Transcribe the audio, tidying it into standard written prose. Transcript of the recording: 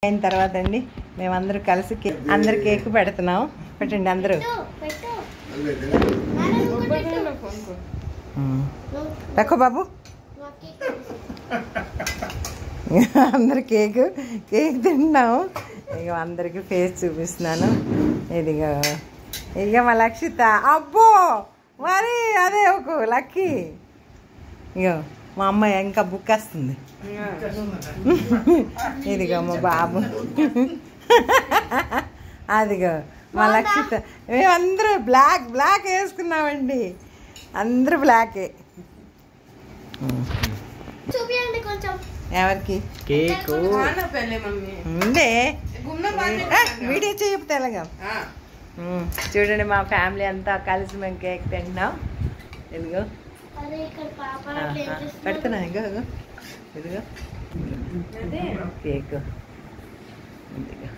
అయిన తర్వాత అండి మేమందరూ కలిసి అందరు కేక్ పెడుతున్నాం. పెట్టండి అందరూ. తక్కువ బాబు అందరు కేక్ తింటున్నాము. ఇక అందరికి ఫేస్ చూపిస్తున్నాను. ఇదిగో ఇక మా లక్షిత. అబ్బో మరి అదే ఒక లక్కీ. ఇగో మా అమ్మాయి ఇంకా బుక్ వస్తుంది. ఇదిగో మా బాబు. అదిగో మా లక్షిత. మేమందరూ బ్లాక్ వేసుకున్నామండి. అందరూ బ్లాకే. ఎవరికి ఉందే వీడియో చెప్తే ఎలాగా. చూడండి మా ఫ్యామిలీ అంతా కలిసి మేము కేక్ తింటున్నాం. ఇదిగో పెడుతున్నా. ఇగో ఇదిగో కేక్. ఇదిగో